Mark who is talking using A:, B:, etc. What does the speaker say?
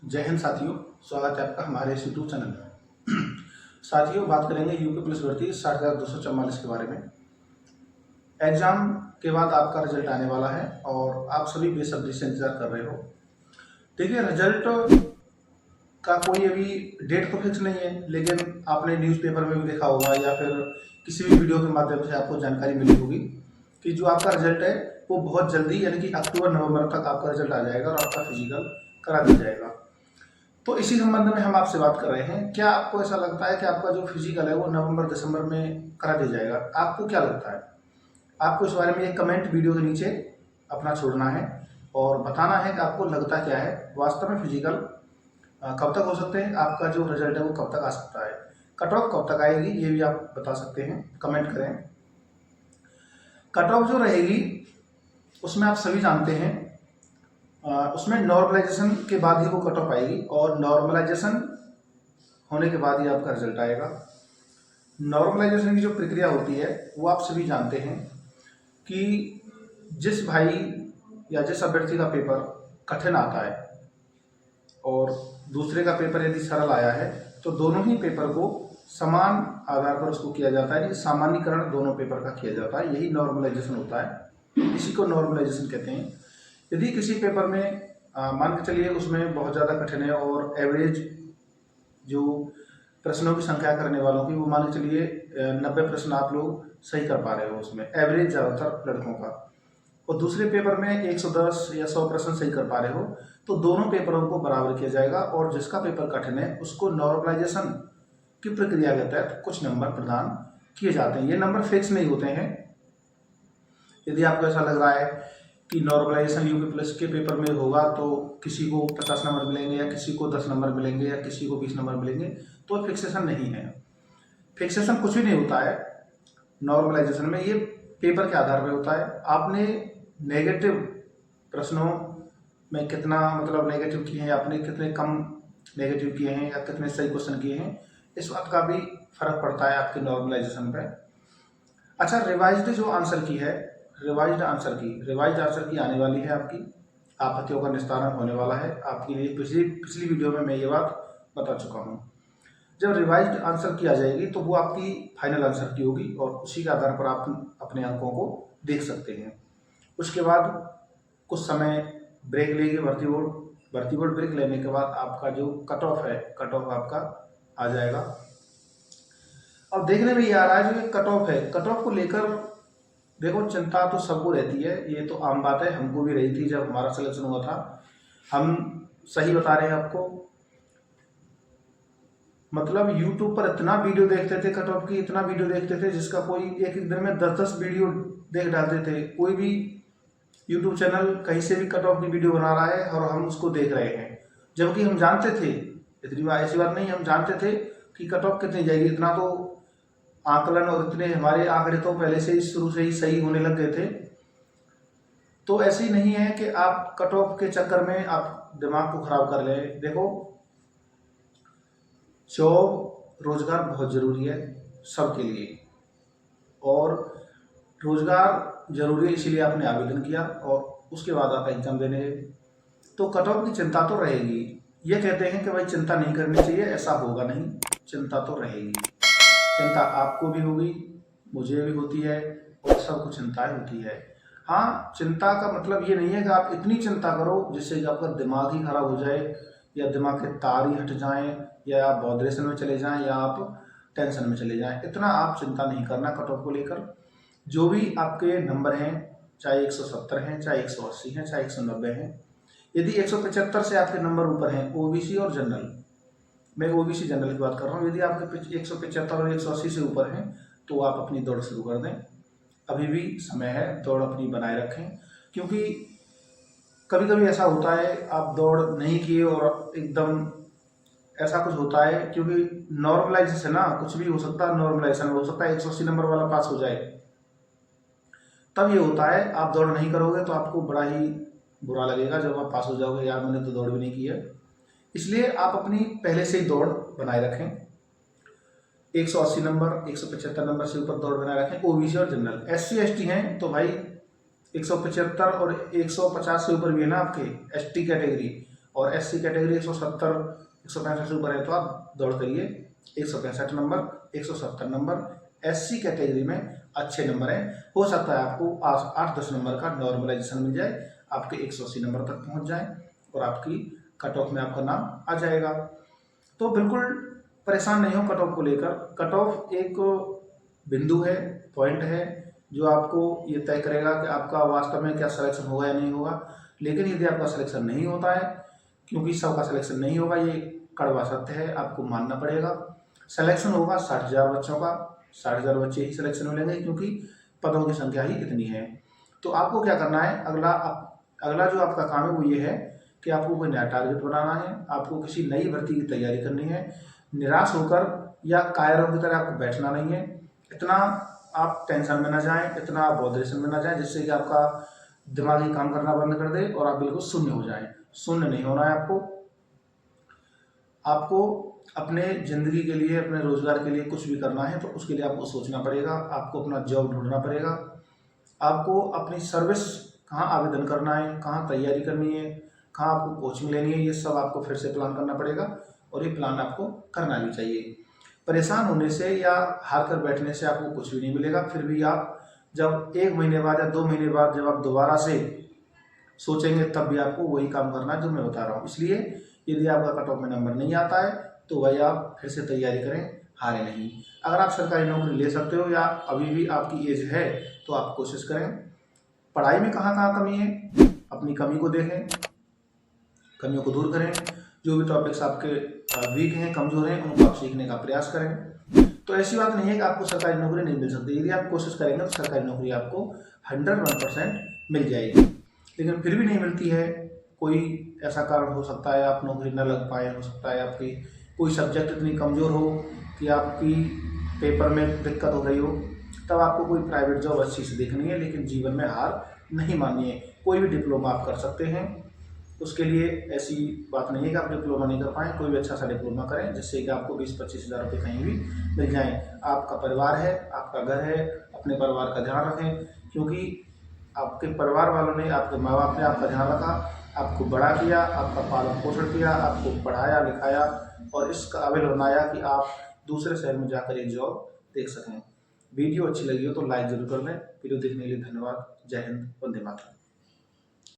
A: जय हिंद साथियों, स्वागत है आपका हमारे इस यूट्यूब चैनल में। साथियों, बात करेंगे यूपी पुलिस भर्ती 60,244 के बारे में। एग्जाम के बाद आपका रिजल्ट आने वाला है और आप सभी बेसब्री से इंतजार कर रहे हो। देखिए, रिजल्ट का कोई अभी डेट तो फिक्स नहीं है, लेकिन आपने न्यूज़पेपर में भी देखा होगा या फिर किसी भी वीडियो के माध्यम से आपको जानकारी मिली होगी कि जो आपका रिजल्ट है वो बहुत जल्दी यानी कि अक्टूबर नवंबर तक आपका रिजल्ट आ जाएगा और आपका फिजिकल करा दिया जाएगा। तो इसी संबंध में हम आपसे बात कर रहे हैं। क्या आपको ऐसा लगता है कि आपका जो फिजिकल है वो नवंबर दिसंबर में करा दिया जाएगा? आपको क्या लगता है? आपको इस बारे में एक कमेंट वीडियो के नीचे अपना छोड़ना है और बताना है कि आपको लगता क्या है, वास्तव में फिजिकल कब तक हो सकते हैं, आपका जो रिजल्ट है वो कब तक आ सकता है, कट ऑफ कब तक आएगी, ये भी आप बता सकते हैं, कमेंट करें। कट ऑफ जो रहेगी उसमें आप सभी जानते हैं, उसमें नॉर्मलाइजेशन के बाद ही वो कट ऑफ आएगी और नॉर्मलाइजेशन होने के बाद ही आपका रिजल्ट आएगा। नॉर्मलाइजेशन की जो प्रक्रिया होती है वो आप सभी जानते हैं कि जिस भाई या जिस अभ्यर्थी का पेपर कठिन आता है और दूसरे का पेपर यदि सरल आया है तो दोनों ही पेपर को समान आधार पर उसको किया जाता है, सामान्यकरण दोनों पेपर का किया जाता है। यही नॉर्मलाइजेशन होता है, इसी को नॉर्मलाइजेशन कहते हैं। यदि किसी पेपर में मान के चलिए उसमें बहुत ज़्यादा कठिन है और एवरेज जो प्रश्नों की संख्या करने वालों की वो मान के चलिए 90 प्रश्न आप लोग सही कर पा रहे हो, उसमें एवरेज ज़्यादातर लड़कों का, और दूसरे पेपर में 110 या 100 प्रश्न सही कर पा रहे हो, तो दोनों पेपरों को बराबर किया जाएगा और जिसका पेपर कठिन है उसको नॉर्मलाइजेशन की प्रक्रिया के तहत कुछ नंबर प्रदान किए जाते हैं। ये नंबर फिक्स नहीं होते हैं। यदि आपको ऐसा लग रहा है कि नॉर्मलाइजेशन यूपी प्लस के पेपर में होगा तो किसी को 50 नंबर मिलेंगे या किसी को 10 नंबर मिलेंगे या किसी को 20 नंबर मिलेंगे, तो फिक्सेशन नहीं है। फिक्सेशन कुछ भी नहीं होता है नॉर्मलाइजेशन में, ये पेपर के आधार पर होता है। आपने नेगेटिव प्रश्नों में कितना मतलब नेगेटिव किए हैं, आपने कितने कम नेगेटिव किए हैं या कितने सही क्वेश्चन किए हैं, इस बात का भी फर्क पड़ता है आपके नॉर्मलाइजेशन पे। अच्छा, रिवाइज्ड जो आंसर की है, रिवाइज्ड आंसर की आने वाली है, आपकी आपत्तियों का निस्तारण होने वाला है। आपकी पिछली वीडियो में मैं ये बात बता चुका हूँ। जब रिवाइज्ड आंसर की आ जाएगी तो वो आपकी फाइनल आंसर की होगी और उसी के आधार पर आप अपने अंकों को देख सकते हैं। उसके बाद कुछ समय ब्रेक लेगी भर्ती बोर्ड ब्रेक लेने के बाद आपका जो कट ऑफ है, कट ऑफ आपका आ जाएगा। अब देखने में ये आ रहा है जो ये कट ऑफ है, कट ऑफ को लेकर देखो चिंता तो सबको रहती है, ये तो आम बात है, हमको भी रही थी जब हमारा सिलेक्शन हुआ था। हम सही बता रहे हैं आपको, मतलब YouTube पर इतना वीडियो देखते थे कट ऑफ की, इतना वीडियो देखते थे जिसका कोई एक दिन में 10-10 वीडियो देख डालते थे। कोई भी YouTube चैनल कहीं से भी कट ऑफ की वीडियो बना रहा है और हम उसको देख रहे हैं, जबकि हम जानते थे, इतनी बार ऐसी बात नहीं, हम जानते थे कि कट ऑफ कितनी जाएगी। इतना तो आकलन और इतने हमारे आंकड़े तो पहले से ही शुरू से ही सही होने लग गए थे। तो ऐसे ही नहीं है कि आप कट ऑफ के चक्कर में आप दिमाग को खराब कर लें। देखो, जॉब रोजगार बहुत जरूरी है सबके लिए, और रोजगार जरूरी है इसीलिए आपने आवेदन किया और उसके बाद आप एग्जाम देने गए। तो कट ऑफ की चिंता तो रहेगी। ये कहते हैं कि भाई चिंता नहीं करनी चाहिए, ऐसा होगा नहीं, चिंता तो रहेगी। चिंता आपको भी होगी, मुझे भी होती है और सबको चिंताएं होती है। हाँ, चिंता का मतलब ये नहीं है कि आप इतनी चिंता करो जिससे कि आपका दिमाग ही खराब हो जाए या दिमाग के तार ही हट जाएं या आप बॉड्रेशन में चले जाएं या आप टेंशन में चले जाएं। इतना आप चिंता नहीं करना कट ऑफ को लेकर। जो भी आपके नंबर हैं, चाहे 170 हैं, चाहे 180 हैं, चाहे 190 हैं, यदि 175 से आपके नंबर ऊपर हैं, ओबीसी और जनरल, मैं ओबीसी जनरल की बात कर रहा हूँ, यदि आपके 175 और 180 से ऊपर हैं तो आप अपनी दौड़ शुरू कर दें। अभी भी समय है, दौड़ अपनी बनाए रखें, क्योंकि कभी कभी ऐसा होता है आप दौड़ नहीं किए और एकदम ऐसा कुछ होता है, क्योंकि नॉर्मलाइजेशन ना कुछ भी हो सकता है, नॉर्मलाइजेशन हो सकता है 180 नंबर वाला पास हो जाए, तब ये होता है। आप दौड़ नहीं करोगे तो आपको बड़ा ही बुरा लगेगा जब आप पास हो जाओगे, यार मैंने तो दौड़ भी नहीं की है। इसलिए आप अपनी पहले से ही दौड़ बनाए रखें। 180 नंबर 175 नंबर से ऊपर दौड़ बनाए रखें। ओबीसी और जनरल, SC ST हैं तो भाई 175 और 150 से ऊपर भी है ना आपके ST कैटेगरी, और SC कैटेगरी 170 165 से ऊपर है तो आप दौड़ करिए, 165 नंबर 170 नंबर। SC कैटेगरी में अच्छे नंबर हैं, हो सकता है आपको 8-10 नंबर का नॉर्मलाइजेशन मिल जाए, आपके 180 नंबर तक पहुंच जाए और आपकी कट ऑफ में आपका नाम आ जाएगा। तो बिल्कुल परेशान नहीं हो कट ऑफ को लेकर। कट ऑफ एक बिंदु है, पॉइंट है जो आपको ये तय करेगा कि आपका वास्तव में क्या सिलेक्शन होगा या नहीं होगा। लेकिन यदि आपका सिलेक्शन नहीं होता है, क्योंकि सबका सिलेक्शन नहीं होगा, ये कड़वा सत्य है, आपको मानना पड़ेगा। सिलेक्शन होगा 60,000 बच्चों का, 60,000 बच्चे ही सिलेक्शन मिलेंगे क्योंकि पदों की संख्या ही इतनी है। तो आपको क्या करना है, अगला जो आपका काम है वो ये है कि आपको कोई नया टारगेट बनाना है, आपको किसी नई भर्ती की तैयारी करनी है। निराश होकर या कायरों की तरह आपको बैठना नहीं है। इतना आप टेंशन में ना जाएं, इतना आप बॉदरेशन में ना जाएं जिससे कि आपका दिमागी काम करना बंद कर दे और आप बिल्कुल शून्य हो जाएं। शून्य नहीं होना है आपको अपने ज़िंदगी के लिए, अपने रोजगार के लिए कुछ भी करना है तो उसके लिए आपको सोचना पड़ेगा, आपको अपना जॉब ढूंढना पड़ेगा, आपको अपनी सर्विस कहाँ आवेदन करना है, कहाँ तैयारी करनी है, कहाँ आपको कोचिंग लेनी है, ये सब आपको फिर से प्लान करना पड़ेगा और ये प्लान आपको करना भी चाहिए। परेशान होने से या हार कर बैठने से आपको कुछ भी नहीं मिलेगा। फिर भी आप जब 1 महीने बाद या 2 महीने बाद जब आप दोबारा से सोचेंगे तब भी आपको वही काम करना है जो मैं बता रहा हूँ। इसलिए यदि आपका कट ऑफ में नंबर नहीं आता है तो भाई आप फिर से तैयारी करें, हारे नहीं। अगर आप सरकारी नौकरी ले सकते हो या अभी भी आपकी एज है तो आप कोशिश करें। पढ़ाई में कहाँ कहाँ कमी है, अपनी कमी को देखें, कमियों को दूर करें। जो भी टॉपिक्स आपके वीक हैं, कमज़ोर हैं, उनको आप सीखने का प्रयास करें। तो ऐसी बात नहीं है कि आपको सरकारी नौकरी नहीं मिल सकती। यदि आप कोशिश करेंगे तो सरकारी नौकरी आपको 101% मिल जाएगी। लेकिन फिर भी नहीं मिलती है, कोई ऐसा कारण हो सकता है, आप नौकरी न लग पाए, हो सकता है आपकी कोई सब्जेक्ट इतनी कमज़ोर हो कि आपकी पेपर में दिक्कत हो रही हो, तब आपको कोई प्राइवेट जॉब अच्छी से देखनी है। लेकिन जीवन में हार नहीं माननी है। कोई भी डिप्लोमा आप कर सकते हैं, उसके लिए ऐसी बात नहीं है कि आप डिप्लोमा नहीं कर पाएँ। कोई भी अच्छा सा डिप्लोमा करें जिससे कि आपको 20-25 हज़ार रुपये कहीं भी मिल जाएँ। आपका परिवार है, आपका घर है, अपने परिवार का ध्यान रखें, क्योंकि आपके परिवार वालों ने, आपके माँ बाप ने आपका ध्यान रखा, आपको बड़ा किया, आपका पालन पोषण किया, आपको पढ़ाया लिखाया और इस काबिल बनाया कि आप दूसरे शहर में जाकर एक जॉब देख सकें। वीडियो अच्छी लगी हो तो लाइक जरूर कर लें। वीडियो देखने के लिए धन्यवाद। जय हिंद, वंदे मातरम।